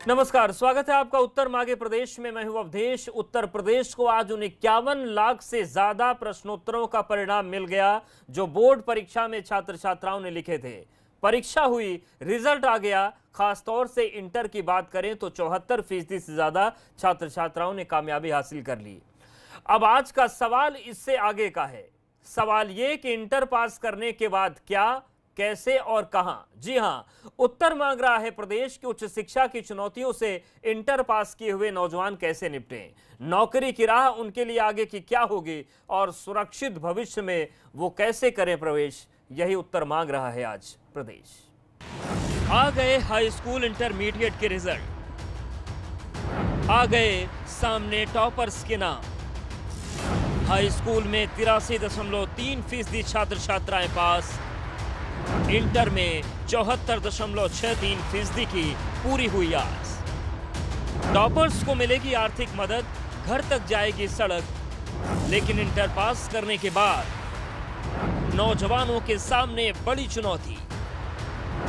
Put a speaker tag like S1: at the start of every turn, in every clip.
S1: नमस्कार, स्वागत है आपका उत्तर मागे प्रदेश में। मैं हूं अवधेश। उत्तर प्रदेश को आज उन 51 लाख से ज्यादा प्रश्नोत्तरों का परिणाम मिल गया जो बोर्ड परीक्षा में छात्र छात्राओं ने लिखे थे। परीक्षा हुई, रिजल्ट आ गया। खासतौर से इंटर की बात करें तो 74% से ज्यादा छात्र छात्राओं ने कामयाबी हासिल कर ली। अब आज का सवाल इससे आगे का है। सवाल यह कि इंटर पास करने के बाद क्या, कैसे और कहां। जी हां, उत्तर मांग रहा है प्रदेश की उच्च शिक्षा की चुनौतियों से इंटर पास किए हुए नौजवान कैसे निपटें, नौकरी की राह उनके लिए आगे की क्या होगी और सुरक्षित भविष्य में वो कैसे करें प्रवेश। यही उत्तर मांग रहा है आज प्रदेश। आ गए हाई स्कूल इंटरमीडिएट के रिजल्ट, आ गए सामने टॉपर्स के नाम। हाई स्कूल में 83.3% छात्र छात्राएं पास, इंटर में 74.63% की पूरी हुई आस। टॉपर्स को मिलेगी आर्थिक मदद, घर तक जाएगी सड़क। लेकिन इंटर पास करने के बाद नौजवानों के सामने बड़ी चुनौती।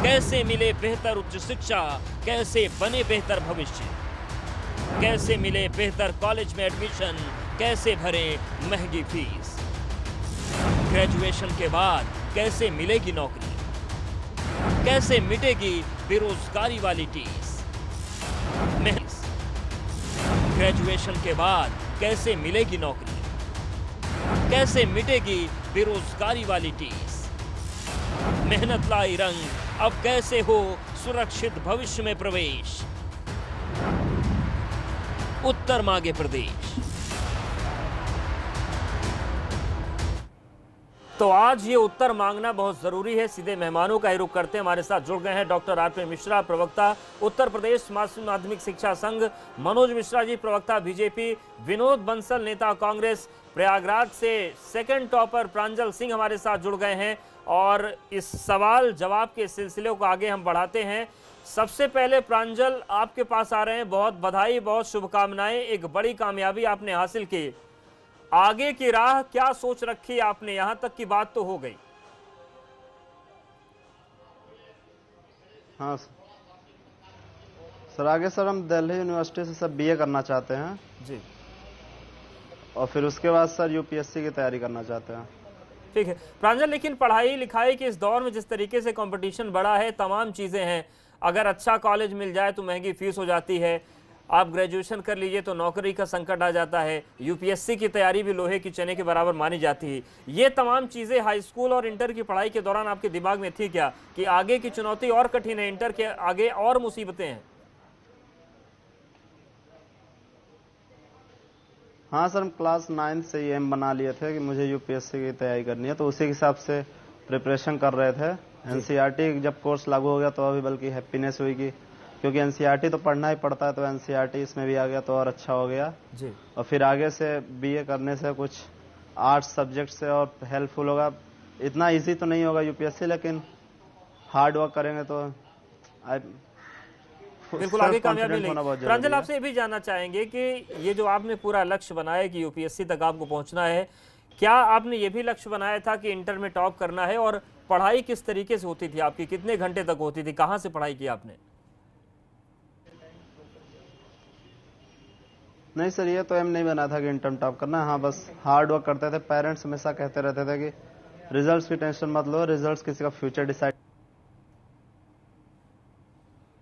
S1: कैसे मिले बेहतर उच्च शिक्षा, कैसे बने बेहतर भविष्य, कैसे मिले बेहतर कॉलेज में एडमिशन, कैसे भरें महंगी फीस। ग्रेजुएशन के बाद कैसे मिलेगी नौकरी, कैसे मिटेगी बेरोजगारी वाली टीस। ग्रेजुएशन के बाद कैसे मिलेगी नौकरी, कैसे मिटेगी बेरोजगारी वाली टीस। मेहनत लाई रंग, अब कैसे हो सुरक्षित भविष्य में प्रवेश। उत्तर मांगे प्रदेश। तो आज ये उत्तर मांगना बहुत जरूरी है। सीधे मेहमानों का ही रुख करते हैं। हमारे साथ जुड़ गए हैं डॉक्टर आरपी मिश्रा, प्रवक्ता उत्तर प्रदेश माध्यमिक शिक्षा संघ, मनोज मिश्रा जी, प्रवक्ता बीजेपी, विनोद बंसल, नेता कांग्रेस, प्रयागराज से सेकंड टॉपर प्रांजल सिंह हमारे साथ जुड़ गए हैं। और इस सवाल जवाब के सिलसिले को आगे हम बढ़ाते हैं। सबसे पहले प्रांजल, आपके पास आ रहे हैं। बहुत बधाई, बहुत शुभकामनाएं, एक बड़ी कामयाबी आपने हासिल की। आगे की राह क्या सोच रखी आपने? यहां तक की बात तो हो गई।
S2: हाँ सर, आगे सर हम दिल्ली यूनिवर्सिटी से सब बीए करना चाहते हैं
S1: जी,
S2: और फिर उसके बाद सर यूपीएससी की तैयारी करना चाहते हैं।
S1: ठीक है प्रांजल, लेकिन पढ़ाई लिखाई के इस दौर में जिस तरीके से कंपटीशन बढ़ा है, तमाम चीजें हैं, अगर अच्छा कॉलेज मिल जाए तो महंगी फीस हो जाती है, आप ग्रेजुएशन कर लीजिए तो नौकरी का संकट आ जाता है, यूपीएससी की तैयारी भी लोहे की चने के बराबर मानी जाती है। ये तमाम चीज़ें हाई स्कूल और इंटर की पढ़ाई के दौरान आपके दिमाग में थी क्या कि आगे की चुनौती और कठिन है, इंटर के आगे और मुसीबतें हैं?
S2: हाँ सर, हम क्लास 9 से ये एम बना लिए थे कि मुझे यूपीएससी की तैयारी करनी है, तो उसी हिसाब से प्रिपरेशन कर रहे थे। एनसीईआरटी जब कोर्स लागू हो गया तो अभी बल्कि हैप्पीनेस हुई कि क्योंकि एनसीईआरटी तो पढ़ना ही पड़ता है, तो एनसीईआरटी इसमें भी आ गया तो और अच्छा हो गया
S1: जी।
S2: और फिर आगे से बीए करने से कुछ आर्ट्स सब्जेक्ट से और हेल्पफुल होगा। इतना इजी तो नहीं होगा यूपीएससी, लेकिन हार्ड वर्क करेंगे तो
S1: बिल्कुल आगे कामयाबी मिलेगी। प्रांजल, आपसे ये भी जानना चाहेंगे कि ये जो आपने पूरा लक्ष्य बनाया कि यूपीएससी तक आपको पहुंचना है, क्या आपने ये भी लक्ष्य बनाया था कि इंटर में टॉप करना है? और पढ़ाई किस तरीके से होती थी आपकी, कितने घंटे तक होती थी, कहाँ से पढ़ाई की आपने?
S2: नहीं सर, ये तो एम नहीं बना था कि इंटर टॉप करना। हाँ, बस हार्ड वर्क करते थे। पेरेंट्स हमेशा कहते रहते थे कि रिजल्ट्स की टेंशन मत लो, रिजल्ट्स किसी का फ्यूचर डिसाइड।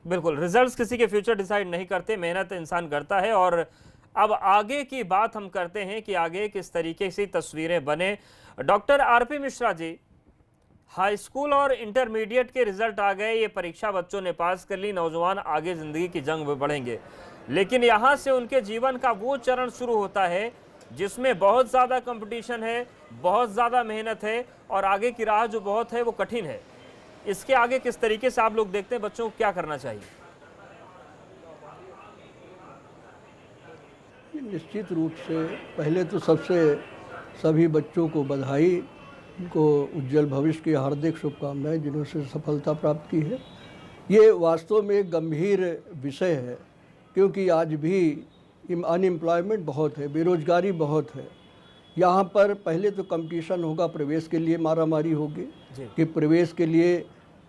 S1: बिल्कुल, रिजल्ट्स किसी के फ्यूचर डिसाइड नहीं करते, मेहनत इंसान करता है। और अब आगे की बात हम करते हैं कि आगे किस तरीके से तस्वीरें बने। Doctor RP Mishra ji, high school और इंटरमीडिएट के रिजल्ट आ गए, ये परीक्षा बच्चों ने पास कर ली, नौजवान आगे जिंदगी की जंग में बढ़ेंगे। लेकिन यहां से उनके जीवन का वो चरण शुरू होता है जिसमें बहुत ज़्यादा कंपटीशन है, बहुत ज़्यादा मेहनत है और आगे की राह जो बहुत है वो कठिन है। इसके आगे किस तरीके से आप लोग देखते हैं, बच्चों को क्या करना चाहिए?
S3: निश्चित रूप से पहले तो सभी बच्चों को बधाई, उनको उज्जवल भविष्य की हार्दिक शुभकामनाएं जिन्होंने सफलता प्राप्त की है। ये वास्तव में एक गंभीर विषय है क्योंकि आज भी अनएम्प्लॉयमेंट बहुत है, बेरोजगारी बहुत है। यहाँ पर पहले तो कंपटीशन होगा, प्रवेश के लिए मारामारी होगी कि प्रवेश के लिए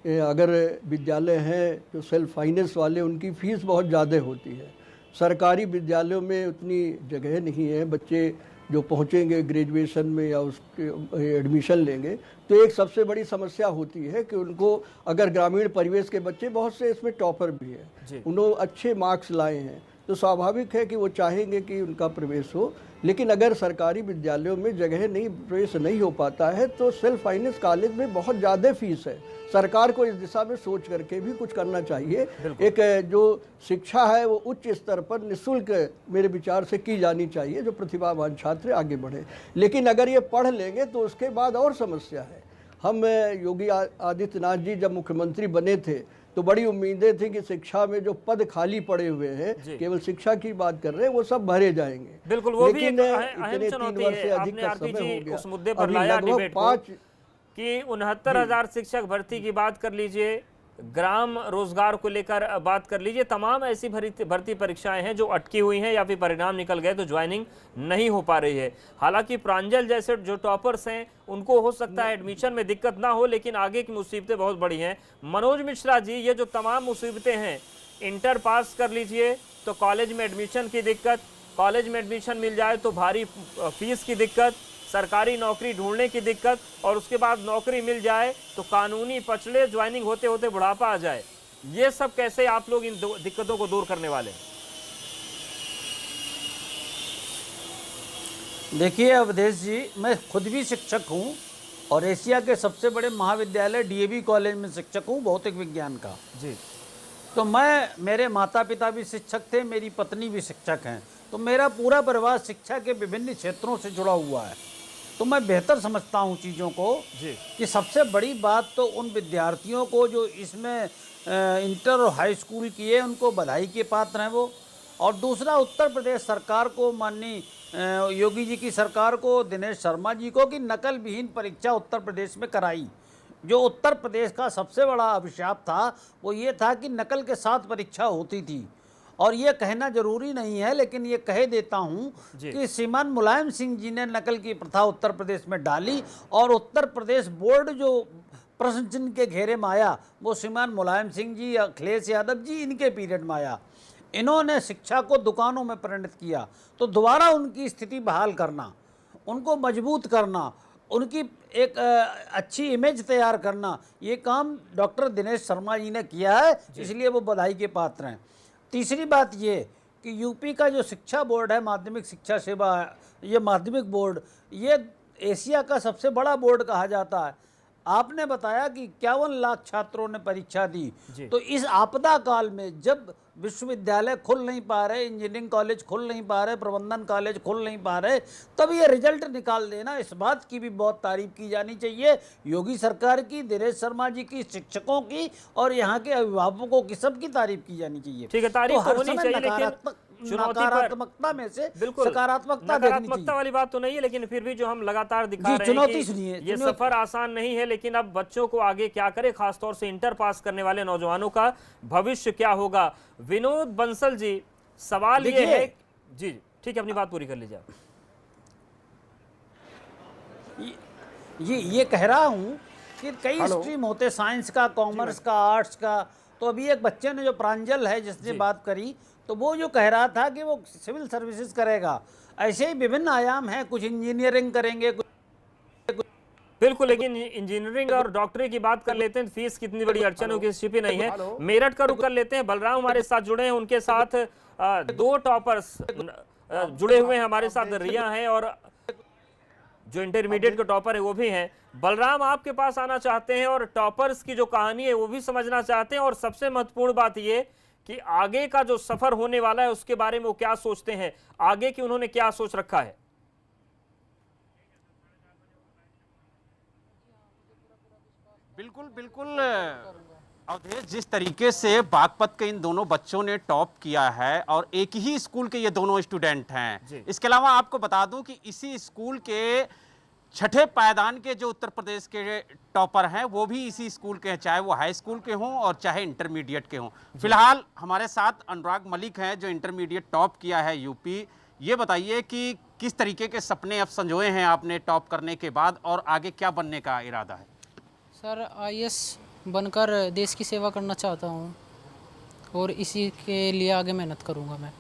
S3: अगर विद्यालय हैं जो सेल्फ फाइनेंस वाले, उनकी फ़ीस बहुत ज़्यादा होती है। सरकारी विद्यालयों में उतनी जगह नहीं है। बच्चे जो पहुंचेंगे ग्रेजुएशन में या उसके एडमिशन लेंगे तो एक सबसे बड़ी समस्या होती है कि उनको, अगर ग्रामीण परिवेश के बच्चे, बहुत से इसमें टॉपर भी हैं, उन्होंने अच्छे मार्क्स लाए हैं, तो स्वाभाविक है कि वो चाहेंगे कि उनका प्रवेश हो। लेकिन अगर सरकारी विद्यालयों में जगह नहीं, प्रवेश नहीं हो पाता है, तो सेल्फ फाइनेंस कॉलेज में बहुत ज़्यादा फीस है। सरकार को इस दिशा में सोच करके भी कुछ करना चाहिए। एक जो शिक्षा है वो उच्च स्तर पर निःशुल्क मेरे विचार से की जानी चाहिए, जो प्रतिभावान छात्र आगे बढ़े। लेकिन अगर ये पढ़ लेंगे तो उसके बाद और समस्या है। हम योगी आदित्यनाथ जी जब मुख्यमंत्री बने थे तो बड़ी उम्मीदें थी कि शिक्षा में जो पद खाली पड़े हुए हैं, केवल शिक्षा की बात कर रहे हैं, वो सब भरे जाएंगे।
S1: बिल्कुल, वो भी एक अहम
S3: इतने 3
S1: चुनौती
S3: वर्ष
S1: है।
S3: से अधिक
S1: आपने
S3: का
S1: आरती
S3: समय
S1: जी
S3: हो गया।
S1: उस मुद्दे पर
S3: अभी
S1: लाया
S3: लगभग
S1: डिबेट को
S3: 5
S1: कि 69,000 शिक्षक भर्ती की बात कर लीजिए, ग्राम रोजगार को लेकर बात कर लीजिए, तमाम ऐसी भर्ती परीक्षाएं हैं जो अटकी हुई हैं या फिर परिणाम निकल गए तो ज्वाइनिंग नहीं हो पा रही है। हालांकि प्रांजल जैसे जो टॉपर्स हैं उनको हो सकता है एडमिशन में दिक्कत ना हो, लेकिन आगे की मुसीबतें बहुत बड़ी हैं। मनोज मिश्रा जी, ये जो तमाम मुसीबतें हैं, इंटर पास कर लीजिए तो कॉलेज में एडमिशन की दिक्कत, कॉलेज में एडमिशन मिल जाए तो भारी फीस की दिक्कत, सरकारी नौकरी ढूंढने की दिक्कत, और उसके बाद नौकरी मिल जाए तो कानूनी पचड़े, ज्वाइनिंग होते होते बुढ़ापा आ जाए। ये सब कैसे आप लोग इन दिक्कतों को दूर करने वाले हैं?
S4: देखिए अवधेश जी, मैं खुद भी शिक्षक हूँ और एशिया के सबसे बड़े महाविद्यालय डीएवी कॉलेज में शिक्षक हूँ, भौतिक विज्ञान का जी। तो मेरे माता पिता भी शिक्षक थे, मेरी पत्नी भी शिक्षक हैं, तो मेरा पूरा परिवार शिक्षा के विभिन्न क्षेत्रों से जुड़ा हुआ है। तो मैं बेहतर समझता हूँ चीज़ों को जी। कि सबसे बड़ी बात तो उन विद्यार्थियों को जो इसमें इंटर और हाई स्कूल किए, उनको बधाई के पात्र हैं वो। और दूसरा, उत्तर प्रदेश सरकार को, माननीय योगी जी की सरकार को, दिनेश शर्मा जी को, कि नकल विहीन परीक्षा उत्तर प्रदेश में कराई। जो उत्तर प्रदेश का सबसे बड़ा अभिशाप था वो ये था कि नकल के साथ परीक्षा होती थी। और ये कहना जरूरी नहीं है, लेकिन ये कह देता हूँ कि श्रीमान मुलायम सिंह जी ने नकल की प्रथा उत्तर प्रदेश में डाली, और उत्तर प्रदेश बोर्ड जो प्रश्न चिन्ह के घेरे में आया वो श्रीमान मुलायम सिंह जी, अखिलेश यादव जी, इनके पीरियड में आया। इन्होंने शिक्षा को दुकानों में परिणत किया। तो दोबारा उनकी स्थिति बहाल करना, उनको मजबूत करना, उनकी एक अच्छी इमेज तैयार करना, ये काम डॉक्टर दिनेश शर्मा जी ने किया है, इसलिए वो बधाई के पात्र हैं। तीसरी बात ये कि यूपी का जो शिक्षा बोर्ड है, माध्यमिक शिक्षा सेवा, ये माध्यमिक बोर्ड, ये एशिया का सबसे बड़ा बोर्ड कहा जाता है। आपने बताया कि 51 लाख छात्रों ने परीक्षा दी, तो इस आपदा काल में जब विश्वविद्यालय खुल नहीं पा रहे, इंजीनियरिंग कॉलेज खुल नहीं पा रहे, प्रबंधन कॉलेज खुल नहीं पा रहे, तब ये रिजल्ट निकाल देना, इस बात की भी बहुत तारीफ की जानी चाहिए, योगी सरकार की, दिनेश शर्मा जी की, शिक्षकों की, और यहाँ के अभिभावकों की, सबकी तारीफ की जानी चाहिए।
S1: ठीक है, तारीफ तो होनी चाहिए, लेकिन
S4: नकारात्मकता में से सकारात्मकता
S1: नकारात्मकता वाली बात तो नहीं है, लेकिन फिर भी जो हम लगातार दिखा रहे हैं कि ये सफर आसान नहीं है। लेकिन अब बच्चों को आगे क्या करे, खासतौर से इंटर पास करने वाले नौजवानों का भविष्य क्या होगा? विनोद बंसल जी, सवाल ये है जी, ठीक है, अपनी बात पूरी कर लीजिए।
S4: ये कह रहा हूँ कि कई स्ट्रीम होते, साइंस का, कॉमर्स का, आर्ट्स का। तो अभी एक बच्चे ने, जो प्रांजल है जिसने बात करी, तो वो जो कह रहा था कि वो सिविल सर्विसेज करेगा, ऐसे ही विभिन्न आयाम हैं, कुछ इंजीनियरिंग करेंगे,
S1: बिल्कुल। लेकिन इंजीनियरिंग और डॉक्टरी की बात कर लेते हैं, फीस कितनी बड़ी अड़चनों की छिपी नहीं है। मेरठ का रुख कर लेते हैं, बलराम हमारे साथ जुड़े हैं, उनके साथ 2 टॉपर्स जुड़े हुए हैं हमारे साथ, रिया हैं और जो इंटरमीडिएट के टॉपर है वो भी हैं। बलराम, आपके पास आना चाहते हैं और टॉपर्स की जो कहानी है वो भी समझना चाहते हैं, और सबसे महत्वपूर्ण बात ये कि आगे का जो सफर होने वाला है उसके बारे में वो क्या सोचते हैं, आगे की उन्होंने क्या सोच रखा है?
S5: बिल्कुल बिल्कुल अवधेश, जिस तरीके से बागपत के इन दोनों बच्चों ने टॉप किया है, और एक ही स्कूल के ये दोनों स्टूडेंट हैं। इसके अलावा आपको बता दूं कि इसी स्कूल के 6ठे पायदान के जो उत्तर प्रदेश के टॉपर हैं वो भी इसी स्कूल के हैं, चाहे वो हाई स्कूल के हों और चाहे इंटरमीडिएट के हों। फिलहाल हमारे साथ अनुराग मलिक हैं जो इंटरमीडिएट टॉप किया है यूपी। ये बताइए कि किस तरीके के सपने अब संजोए हैं आपने टॉप करने के बाद, और आगे क्या बनने का इरादा है?
S6: सर, IAS बनकर देश की सेवा करना चाहता हूँ और इसी के लिए आगे मेहनत करूँगा मैं।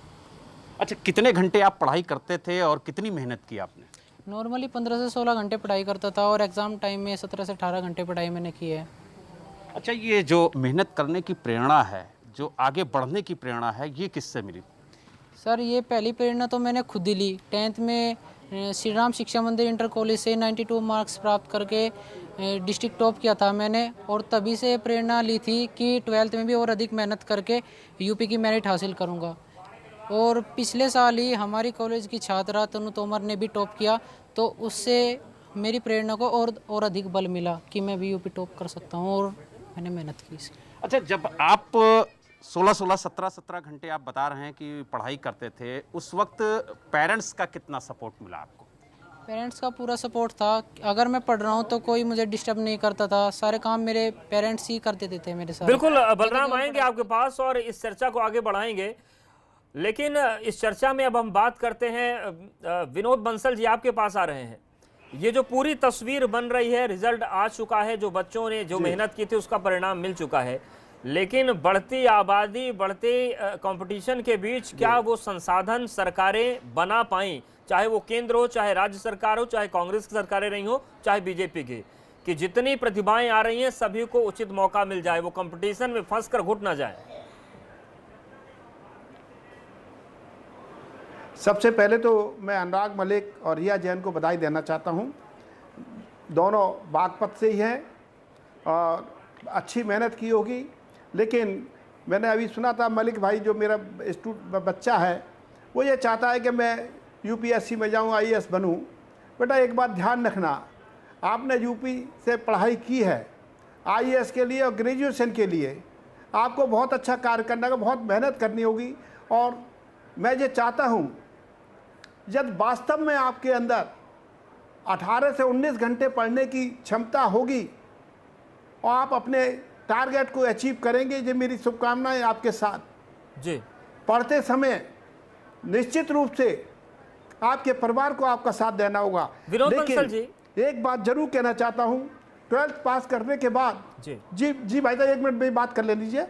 S5: अच्छा, कितने घंटे आप पढ़ाई करते थे और कितनी मेहनत की आपने?
S6: नॉर्मली 15 से 16 घंटे पढ़ाई करता था और एग्ज़ाम टाइम में 17 से 18 घंटे पढ़ाई मैंने की है।
S5: अच्छा, ये जो मेहनत करने की प्रेरणा है, जो आगे बढ़ने की प्रेरणा है, ये किससे मिली?
S6: सर ये पहली प्रेरणा तो मैंने खुद ही ली। 10th में श्री राम शिक्षा मंदिर इंटर कॉलेज से 92 मार्क्स प्राप्त करके डिस्ट्रिक्ट टॉप किया था मैंने, और तभी से प्रेरणा ली थी कि 12th में भी और अधिक मेहनत करके यूपी की मेरिट हासिल करूंगा। और पिछले साल ही हमारी कॉलेज की छात्रा तनु तोमर ने भी टॉप किया, तो उससे मेरी प्रेरणा को और अधिक बल मिला कि मैं भी यूपी टॉप कर सकता हूं, और मैंने मेहनत की इसकी।
S5: अच्छा, जब आप 16-16, 17-17 घंटे आप बता रहे हैं कि पढ़ाई करते थे, उस वक्त पेरेंट्स का कितना सपोर्ट मिला आपको?
S6: पेरेंट्स का पूरा सपोर्ट था। अगर मैं पढ़ रहा हूँ तो कोई मुझे डिस्टर्ब नहीं करता था, सारे काम मेरे पेरेंट्स ही करते थे मेरे साथ।
S1: बिल्कुल बलराम, आएंगे आपके पास और इस चर्चा को आगे बढ़ाएंगे, लेकिन इस चर्चा में अब हम बात करते हैं। विनोद बंसल जी आपके पास आ रहे हैं। ये जो पूरी तस्वीर बन रही है, रिजल्ट आ चुका है, जो बच्चों ने जो मेहनत की थी उसका परिणाम मिल चुका है, लेकिन बढ़ती आबादी, बढ़ते कंपटीशन के बीच क्या वो संसाधन सरकारें बना पाई, चाहे वो केंद्र हो, चाहे राज्य सरकार हो, चाहे कांग्रेस की सरकारें रही हो, चाहे बीजेपी की, कि जितनी प्रतिभाएं आ रही हैं सभी को उचित मौका मिल जाए, वो कंपटीशन में फंस कर घुट ना जाए?
S7: सबसे पहले तो मैं अनुराग मलिक और रिया जैन को बधाई देना चाहता हूं। दोनों बागपत से ही हैं और अच्छी मेहनत की होगी, लेकिन मैंने अभी सुना था मलिक भाई, जो मेरा बच्चा है, वो ये चाहता है कि मैं यूपीएससी में जाऊं, आईएएस बनूं। बेटा एक बात ध्यान रखना, आपने यूपी से पढ़ाई की है आईएएस के लिए और ग्रेजुएशन के लिए, आपको बहुत अच्छा कार्य करना है, बहुत मेहनत करनी होगी। और मैं ये चाहता हूँ जब वास्तव में आपके अंदर 18 से 19 घंटे पढ़ने की क्षमता होगी और आप अपने टारगेट को अचीव करेंगे, ये मेरी शुभकामनाएं आपके साथ।
S1: जी,
S7: पढ़ते समय निश्चित रूप से आपके परिवार को आपका साथ देना होगा।
S1: विनोद बंसल जी,
S7: एक बात जरूर कहना चाहता हूँ, 12th पास करने के बाद जी भाई साहब एक मिनट में बात कर ले लीजिए।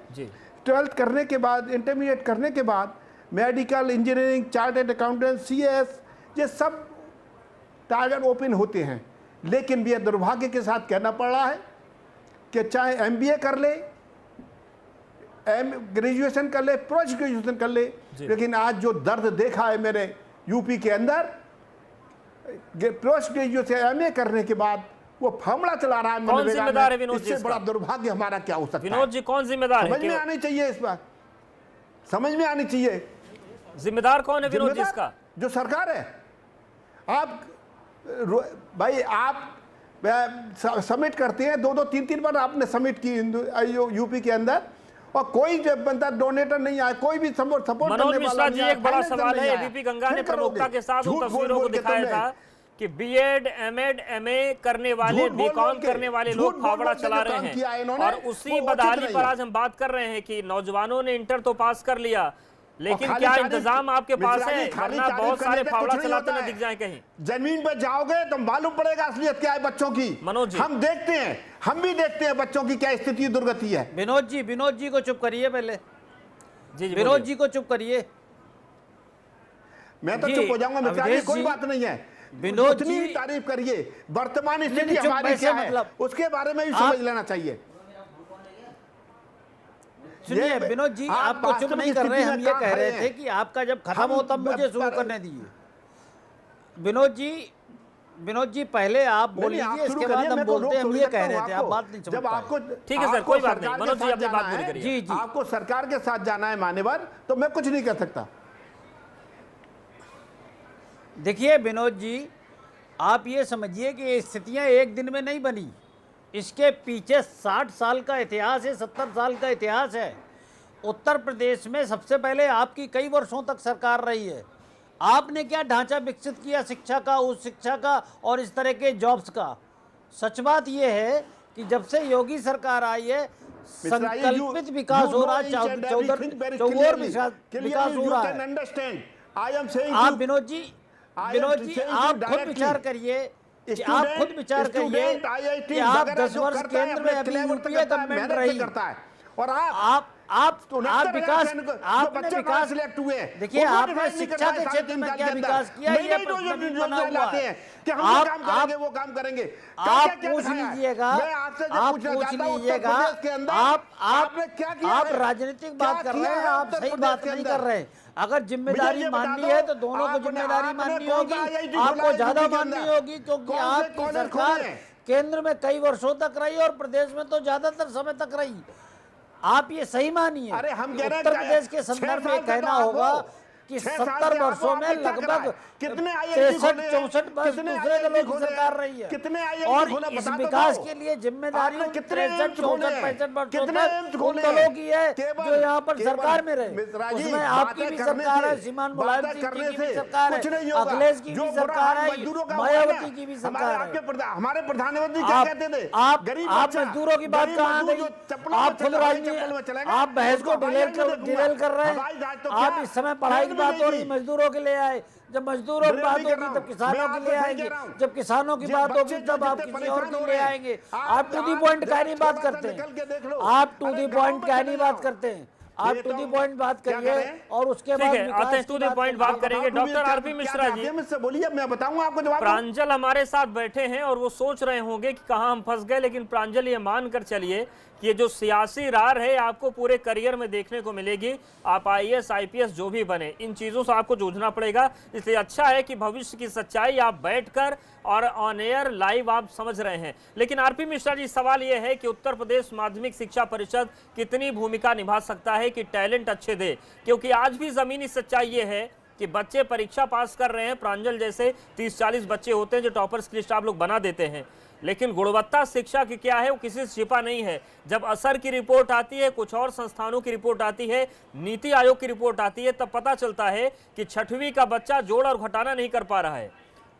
S7: 12th करने के बाद, इंटरमीडिएट करने के बाद medical, engineering, chartered accountant, CAS, ये सब टारगेट ओपन होते हैं। लेकिन भी दुर्भाग्य के साथ कहना पड़ रहा है कि चाहे एमबीए कर ले, ग्रेजुएशन कर ले, पोस्ट ग्रेजुएशन कर ले, लेकिन आज जो दर्द देखा है मेरे यूपी के अंदर, पोस्ट ग्रेजुएशन एमए करने के बाद वो फामड़ा चला रहा है।
S1: कौन जिम्मेदार है विनोद जी?
S7: इससे बड़ा दुर्भाग्य हमारा क्या हो सकता है?
S1: विनोद जी कौन जिम्मेदार है?
S7: समझ में आनी चाहिए, इस बात समझ में आनी चाहिए।
S1: जिम्मेदार कौन है विनोद जी इसका?
S7: जो सरकार है। आप भाई आप सबमिट करते हैं, 2-2, 3-3 बार आपने सबमिट की यूपी के अंदर, और कोई बंदा डोनेटर नहीं आया, कोई भी सपोर्ट
S1: मनोज मिश्रा जी, एक बड़ा सवाल है। एबीपी गंगा ने प्रमुखता के साथ उन तस्वीरों को दिखाया था कि बीएड, एमएड, एमए करने वाले, बीकॉम करने वाले लोग फावड़ा चला रहे हैं, और उसी बदहाली पर आज हम बात कर रहे हैं कि नौजवानों ने इंटर तो पास कर लिया, लेकिन क्या इंतजाम आपके पास है? वरना बहुत सारे फावड़ा चलाते हुए दिख जाए कहीं।
S7: जमीन पर जाओगे तो मालूम पड़ेगा असलियत क्या है बच्चों की।
S1: मनोज जी,
S7: हम देखते हैं, हम भी देखते हैं बच्चों की क्या स्थिति, दुर्गति है।
S4: विनोद जी को चुप करिए पहले।
S1: जी
S4: विनोद जी को चुप करिए।
S7: मैं तो चुप हो जाऊंगा मित्र, कोई बात नहीं है।
S4: विनोद
S7: जी तारीफ करिए, वर्तमान स्थिति हमारी क्या है उसके बारे में भी समझ लेना चाहिए।
S4: सुनिए विनोद जी, आपको चुप नहीं कर रहे, हम ये कह रहे थे कि आपका जब खत्म हो तब मुझे शुरू करने दीजिए। विनोद जी पहले आप बोलिए, इसके बाद हम बोलते हैं। हम ये कह रहे थे, आप बात नहीं समझ पाए।
S7: जब आपको,
S1: ठीक है सर, कोई बात नहीं, मनोज जी अपनी बात पूरी करिए।
S4: जी,
S7: आपको सरकार के साथ जाना है मान्यवर, तो मैं कुछ नहीं कर सकता।
S4: देखिए विनोद जी, आप ये समझिए कि ये स्थितियां एक दिन में नहीं बनी, इसके पीछे 60 साल का इतिहास है, 70 साल का इतिहास है। उत्तर प्रदेश में सबसे पहले आपकी कई वर्षों तक सरकार रही है। आपने क्या ढांचा विकसित किया शिक्षा का, उस शिक्षा का और इस तरह के जॉब्स का? सच बात यह है कि जब से योगी सरकार आई है संकल्पित विकास हो रहा है, चौर विकास हो रहा है। आप विनोद जी आप खुद विचार करिए कि आप खुद विचार करिए कि आप 10 वर्ष केंद्र में अभी यूपीए गवर्नमेंट रही
S7: करता है और
S4: आप विकास आपने विकास
S7: सिलेक्ट हुए।
S4: देखिए आपने शिक्षा के क्षेत्र में क्या विकास किया ये प्रश्न बना हुआ है
S7: कि हम काम करेंगे वो काम करेंगे।
S4: आप पूछ लीजिएगा आप राजनीतिक बात कर रहे हैं, आप सही बात नहीं कर रहे हैं। अगर जिम्मेदारी माननी है तो दोनों को जिम्मेदारी माननी होगी, आपको ज्यादा माननी होगी क्योंकि आपकी सरकार केंद्र में कई वर्षों तक रही और प्रदेश में तो ज्यादातर समय तक रही। आप ये सही मानिए।
S7: अरे हम कह रहे हैं
S4: उत्तर प्रदेश के संदर्भ में कहना होगा कि 70 वर्षों में लगभग 63-64 वर्ष दूसरे दलों की सरकार रही है और इस विकास के लिए जिम्मेदारी 63-64-65 वर्षों तक उन दलों की है जो यहाँ पर सरकार में रहे। उसमें आपकी भी सरकार है, श्रीमान मुलायम सिंह की भी सरकार है, अखिलेश की भी सरकार है, मायावती की भी सरकार है।
S7: हमारे प्रधानमंत्री क्या कहते थे?
S4: आप मजदूरों की बात कहाँ गई? आप खुद राजनीति, आप बहस को डिरेल कर रहे हैं। आप इस समय पढ़ाई बात हो रही, मजदूरों के लिए आए, जब मजदूरों की बात होगी तब किसानों के लिए आएंगे, जब किसानों की बात होगी तब आप किसी और के लिए आएंगे। आप टू दी पॉइंट क्या नहीं बात करते हैं, आप टू दी पॉइंट क्या नहीं बात करते हैं, आप टू दी पॉइंट बात करिए और उसके बाद
S1: आते हैं टू दी पॉइंट बात करेंगे। डॉक्टर आरपी मिश्रा जी,
S7: मुझसे बोलिए, मैं बताऊंगा आपको जवाब।
S1: प्रांजल हमारे साथ बैठे हैं और वो सोच रहे होंगे कि कहां हम फंस गए, लेकिन प्रांजल ये मानकर चलिए कि ये जो सियासी रार है आपको पूरे करियर में देखने को मिलेगी। आप आईएएस आईपीएस जो भी बने, इन चीजों से आपको जूझना पड़ेगा। इसलिए अच्छा है कि भविष्य की सच्चाई आप बैठकर और ऑन एयर लाइव आप समझ रहे हैं। लेकिन आरपी मिश्रा जी, सवाल यह है कि उत्तर प्रदेश माध्यमिक शिक्षा परिषद कितनी भूमिका निभा सकता है कि टैलेंट अच्छे दे, क्योंकि आज भी जमीनी सच्चाई ये है कि बच्चे परीक्षा पास कर रहे हैं, प्रांजल जैसे 30-40 बच्चे होते हैं जो टॉपर्स की लिस्ट आप लोग बना देते हैं, लेकिन गुणवत्ता शिक्षा की क्या है वो किसी से छिपा नहीं है। जब असर की रिपोर्ट आती है, कुछ और संस्थानों की रिपोर्ट आती है, नीति आयोग की रिपोर्ट आती है, तब पता चलता है कि 6वीं का बच्चा जोड़ और घटाना नहीं कर पा रहा है।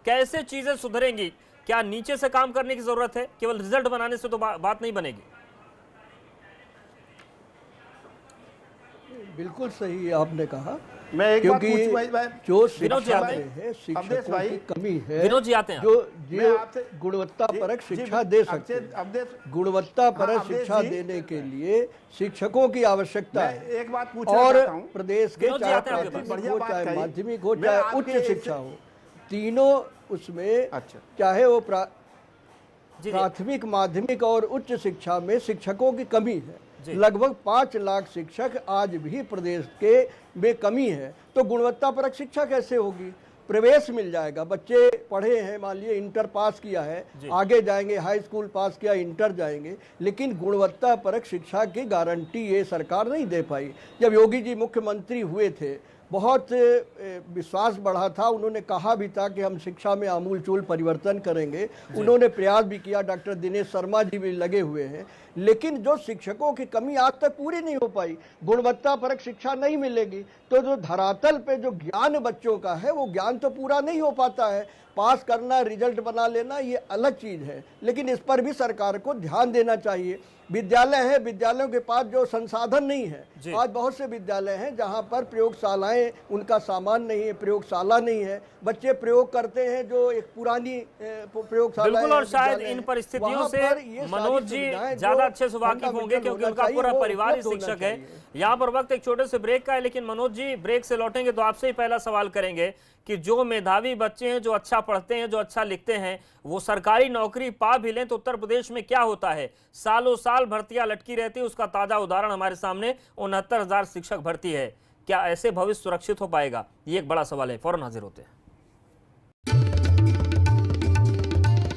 S1: कैसे चीजें सुधरेंगी? क्या नीचे से काम करने की जरूरत है? केवल रिजल्ट बनाने से तो बात नहीं बनेगी।
S3: बिल्कुल सही आपने कहा।
S7: मैं एक बात
S3: क्योंकि जो शिक्षा में है, शिक्षकों की कमी है,
S1: विनोद जी आते हैं
S3: जो गुणवत्तापरक शिक्षा दे सकते हैं। गुणवत्तापरक शिक्षा देने के लिए शिक्षकों की आवश्यकता है।
S7: एक बात पूछना
S3: और
S7: चाहता हूं,
S3: प्रदेश के चाहे प्राथमिक हो, चाहे माध्यमिक हो, चाहे उच्च शिक्षा हो, तीनों उसमें चाहे वो प्राथमिक, माध्यमिक और उच्च शिक्षा में शिक्षकों की कमी है। लगभग 5 लाख शिक्षक आज भी प्रदेश के में कमी है। तो गुणवत्तापरक शिक्षा कैसे होगी? प्रवेश मिल जाएगा, बच्चे पढ़े हैं, मान लिए इंटर पास किया है, आगे जाएंगे, हाई स्कूल पास किया, इंटर जाएंगे, लेकिन गुणवत्तापरक शिक्षा की गारंटी ये सरकार नहीं दे पाई। जब योगी जी मुख्यमंत्री हुए थे, बहुत विश्वास बढ़ा था, उन्होंने कहा भी था कि हम शिक्षा में आमूलचूल परिवर्तन करेंगे, उन्होंने प्रयास भी किया, डॉक्टर दिनेश शर्मा जी भी लगे हुए हैं, लेकिन जो शिक्षकों की कमी आज तक पूरी नहीं हो पाई। गुणवत्तापरक शिक्षा नहीं मिलेगी तो जो धरातल पे जो ज्ञान बच्चों का है वो ज्ञान तो पूरा नहीं हो पाता है। पास करना, रिजल्ट बना लेना ये अलग चीज़ है, लेकिन इस पर भी सरकार को ध्यान देना चाहिए। विद्यालय है, विद्यालयों के पास जो संसाधन नहीं है, आज बहुत से विद्यालय हैं जहां पर प्रयोगशालाएं, उनका सामान नहीं है, प्रयोगशाला नहीं है, बच्चे प्रयोग करते हैं जो एक पुरानी प्रयोगशाला।
S1: बिल्कुल, और शायद इन परिस्थितियों से मनोज जी ज्यादा अच्छे से वाकिफ होंगे क्योंकि उनका पूरा परिवार ही शिक्षक है। यहाँ पर वक्त एक छोटे से ब्रेक का है, लेकिन मनोज जी ब्रेक से लौटेंगे तो आपसे ही पहला सवाल करेंगे कि जो मेधावी बच्चे हैं, जो अच्छा पढ़ते हैं, जो अच्छा लिखते हैं, वो सरकारी नौकरी पा भी लें तो उत्तर प्रदेश में क्या होता है? सालों साल भर्तियां लटकी रहती है। उसका ताजा उदाहरण हमारे सामने 69,000 शिक्षक भर्ती है। क्या ऐसे भविष्य सुरक्षित हो पाएगा? ये एक बड़ा सवाल है। फौरन हाजिर होते हैं।